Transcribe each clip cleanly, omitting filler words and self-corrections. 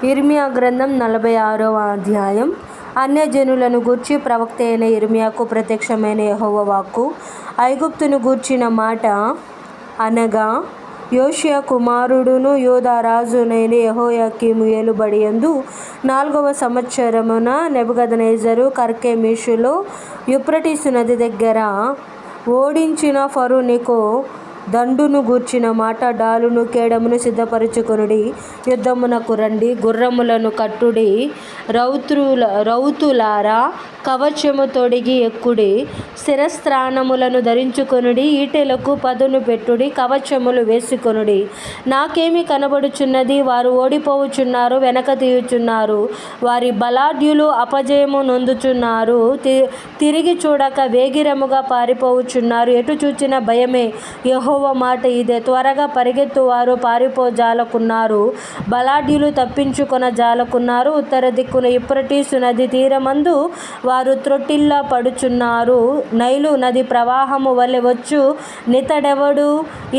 ఇర్మియా గ్రంథం 46వ అధ్యాయం. అన్యజనులను గూర్చి ప్రవక్త అయిన ఇర్మియాకు ప్రత్యక్షమైన యెహోవా వాక్కు. ఐగుప్తును గూర్చిన మాట అనగా, యోషియా కుమారుడును యూదా రాజునైన యెహోయాకీము ఏలుబడియందు 4వ సంవత్సరమున నెబుకద్నెజరు కర్కెమీషులో యూఫ్రటీసు నది దగ్గర ఓడించిన ఫరో నెకో దండును గూర్చిన మాట. డాలును కేడమును సిద్ధపరచుకొనుడి, యుద్ధమునకు రండి, గుర్రములను కట్టుడి, రౌతులారా కవచము తొడిగి ఎక్కుడి, శిరస్త్రాణములను ధరించుకొనుడి, ఈటెలకు పదును పెట్టుడి, కవచములు వేసుకొనుడి. నాకేమి కనబడుచున్నది? వారు ఓడిపోవుచున్నారు, వెనక తీయుచున్నారు, వారి బలాఢ్యులు అపజయము నొందుచున్నారు, తిరిగి చూడక వేగిరముగా పారిపోవుచున్నారు. ఎటు చూచిన భయమే. యెహోవా మాట ఇదే. త్వరగా పరిగెత్తువారు పారిపోజాలకున్నారు, బలాఢ్యులు తప్పించుకొన జాలకున్నారు. ఉత్తర దిక్కున యూఫ్రటీసు నది తీరమందు వారు త్రొట్టిల్ల పడుచున్నారు. నైలు నది ప్రవాహము వలె వచ్చు నితడెవడు?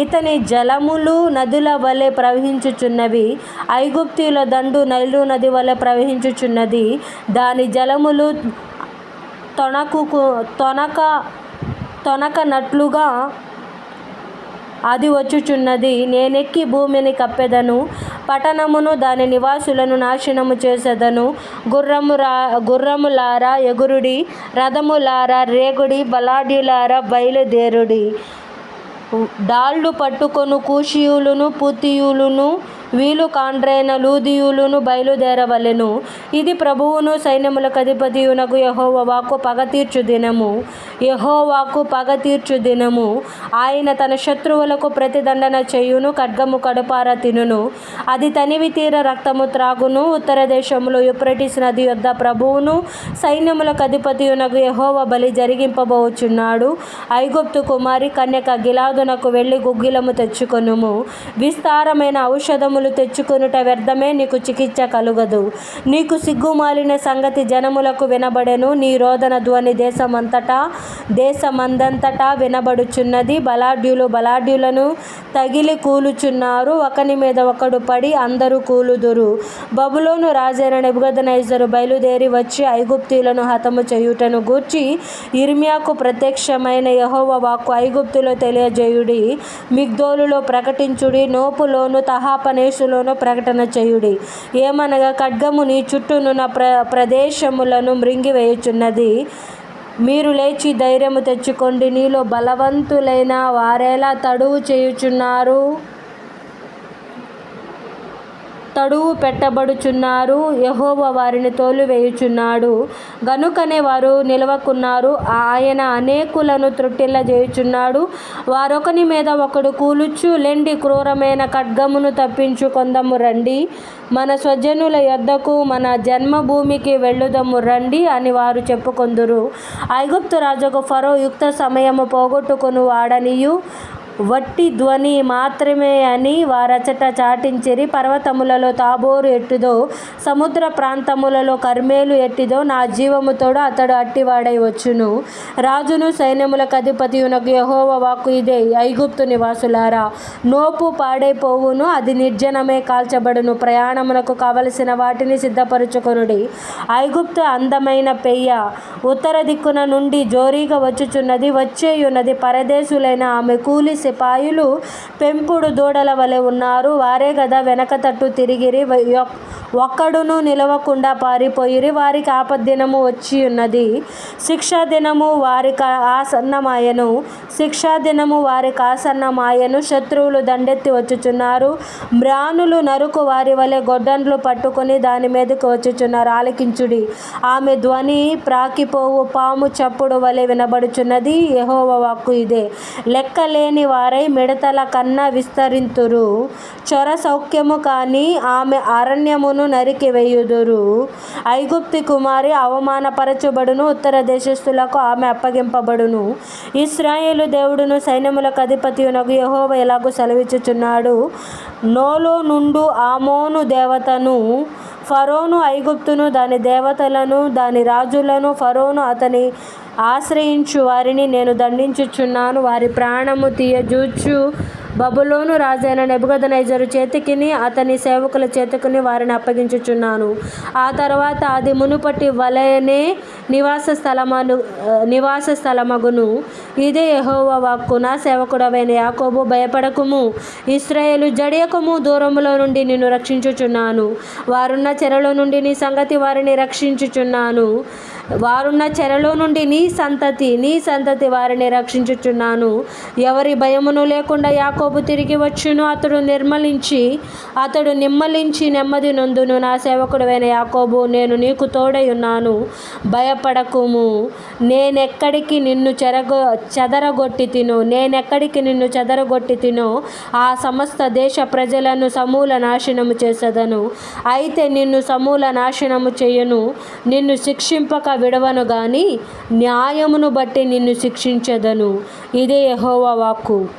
ఇతని జలములు నదుల వలె ప్రవహించుచున్నవి. ఐగుప్తీయుల దండు నైలు నది వలె ప్రవహించుచున్నది. దాని జలములు తొనకనట్లుగా అది వచ్చుచున్నది. నేనెక్కి భూమిని కప్పెదను, పట్టణమును దాని నివాసులను నాశనము చేసెదను. గుర్రములారా ఎగురుడి, రథములారా రేగుడి, బలాఢ్యులారా బయలుదేరుడి. డాళ్ళు పట్టుకొను కూషీయులును పూతీయులును వీలు కాండ్రైన లూదీయులును బయలుదేరవలెను. ఇది ప్రభువును సైన్యములకు అధిపతియునగు యెహోవా వాక్కు. పగతీర్చు దినము. యెహోవాకు పగతీర్చు దినము. ఆయన తన శత్రువులకు ప్రతిదండన చేయును. ఖడ్గము కడుపార తినును, అది తనివి తీర రక్తము త్రాగును. ఉత్తర దేశములో యూఫ్రటీసు నది యొద్ద ప్రభువును సైన్యములకు అధిపతియునగు యెహోవా బలి జరిగింపబోచున్నాడు. ఐగుప్తు కుమారి కన్యక, గిలాదునకు వెళ్ళి గుగ్గిలము తెచ్చుకొనుము. విస్తారమైన ఔషధములు తెచ్చుకొనుట వ్యర్థమే, నీకు చికిత్స కలుగదు. నీకు సిగ్గుమాలిన సంగతి జనములకు వినబడెను. నీ రోదన ధ్వని దేశమందంతటా వినబడుచున్నది. బలాఢ్యులను తగిలి కూలుచున్నారు, ఒకని మీద ఒకడు పడి అందరూ కూలుదురు. బబులోను రాజైన నెబుకద్నెజరు బయలుదేరి వచ్చి ఐగుప్తీయులను హతము చేయుటను గూర్చి ఇర్మియాకు ప్రత్యక్షమైన యెహోవా వాక్కు. ఐగుప్తులో తెలియజేయుడి, మిగ్దోలులో ప్రకటించుడి, నోపులోను తహపనేసులోను ప్రకటన చేయుడి. ఏమనగా, ఖడ్గము నీ చుట్టూనున్న ప్రదేశములను మృంగివేయుచున్నది. మీరు లేచి ధైర్యము తెచ్చుకొండి. నీలో బలవంతులైన వారెలా తడువు చేయుచున్నారు, తడువు పెట్టబడుచున్నారు. యెహోవా వారిని తోలివేయుచున్నాడు గనుకనే వారు నిలవకున్నారు. ఆయన అనేకులను త్రొట్టిల్ల చేయుచున్నాడు. వారొకని మీద ఒకడు కూలుచు, లెండి, క్రూరమైన ఖడ్గమును తప్పించుకొందము రండి, మన స్వజనుల యొద్దకు, మన జన్మభూమికి వెళ్ళుదము రండి అని వారు చెప్పుకొందురు. ఐగుప్తు రాజుకు ఫరో యుక్త సమయము పోగొట్టుకొను వాడనియు, వట్టి ధ్వని మాత్రమే అని వారచట చాటించిరి. పర్వతములలో తాబోరు ఎట్టిదో, సముద్ర ప్రాంతములలో కర్మేలు ఎట్టిదో, నా జీవము తోడు అతడు అట్టివాడై వచ్చును. రాజును సైన్యములకు అధిపతియునగు యెహోవా వాక్కు ఇదే. ఐగుప్తు నివాసులారా, నోపు పాడైపోవును, అది నిర్జనమే కాల్చబడును. ప్రయాణమునకు కావలసిన వాటిని సిద్ధపరచుకొనుడి. ఐగుప్తు అందమైన పెయ్య ఉత్తర దిక్కున నుండి జోరీగా వచ్చుచున్నది, వచ్చేయున్నది. పరదేశులైన ఆమె కూలి సిపాయులు పెంపుడు దూడల వలె ఉన్నారు. వారే గదా వెనక తట్టు తిరిగిరి, ఒక్కడును నిలవకుండా పారిపోయిరి. వారికి ఆపద్దినము వచ్చియున్నది, శిక్షాదినము వారికి ఆసన్నమాయెను. శిక్షాదినము వారికి ఆసన్నమాయెను. శత్రువులు దండెత్తి వచ్చుచున్నారు. మ్రానులు నరుకు వారి వలె గొడ్డన్లు పట్టుకొని దాని మీదకి వచ్చుచున్నారు. ఆలకించుడి, ఆమె ధ్వని ప్రాకిపోవు పాము చప్పుడు వలె వినబడుచున్నది. యెహోవా వాక్కు ఇదే. లెక్కలేని వారై మిడతల కన్నా విస్తరింతురు. చొర సౌఖ్యము కాని ఆమె అరణ్యమును నరికివేయుదురు. ఐగుప్తు కుమారి అవమానపరచబడును, ఉత్తర దేశస్థులకు ఆమె అప్పగింపబడును. ఇశ్రాయేలు దేవుడును సైన్యములకు అధిపతియునగు యెహోవా ఎలాగూ సెలవిచ్చుచున్నాడు, నోలో నుండు ఆమోను దేవతను, ఫరోను ఐగుప్తును దాని దేవతలను దాని రాజులను, ఫరోను అతని ఆశ్రయించు వారిని నేను దండించుచున్నాను. వారి ప్రాణము తీయజూచు బబులోను రాజైన నెబుకద్నెజరు చేతికిని అతని సేవకుల చేతికిని వారిని అప్పగించుచున్నాను. ఆ తర్వాత అది మునుపటి వలెనే నివాస స్థలమగును. ఇదే యెహోవా వాక్కు. నా సేవకుడవైన యాకోబు, భయపడకుము, ఇశ్రాయేలు జడియకుము. దూరములో నుండి నిన్ను రక్షించుచున్నాను. వారున్న చెరలో నుండి నీ సంగతి వారిని రక్షించుచున్నాను. వారున్న చెరలో నుండి నీ సంతతి వారిని రక్షించుచున్నాను. ఎవరి భయమును లేకుండా యాకోబు తిరిగి వచ్చును. అతడు నిమ్మలించి నెమ్మది నొందును. నా సేవకుడైన యాకోబు, నేను నీకు తోడై ఉన్నాను. భయపడకుము. నేనెక్కడికి నిన్ను చెదరగొట్టి తినో ఆ సమస్త దేశ ప్రజలను సమూల నాశనము చేసేదను. అయితే నిన్ను సమూల నాశనము చేయును. నిన్ను శిక్షింపక విడవను గాని న్యాయమును బట్టి నిన్ను శిక్షించెదను. ఇదే యెహోవా వాక్కు.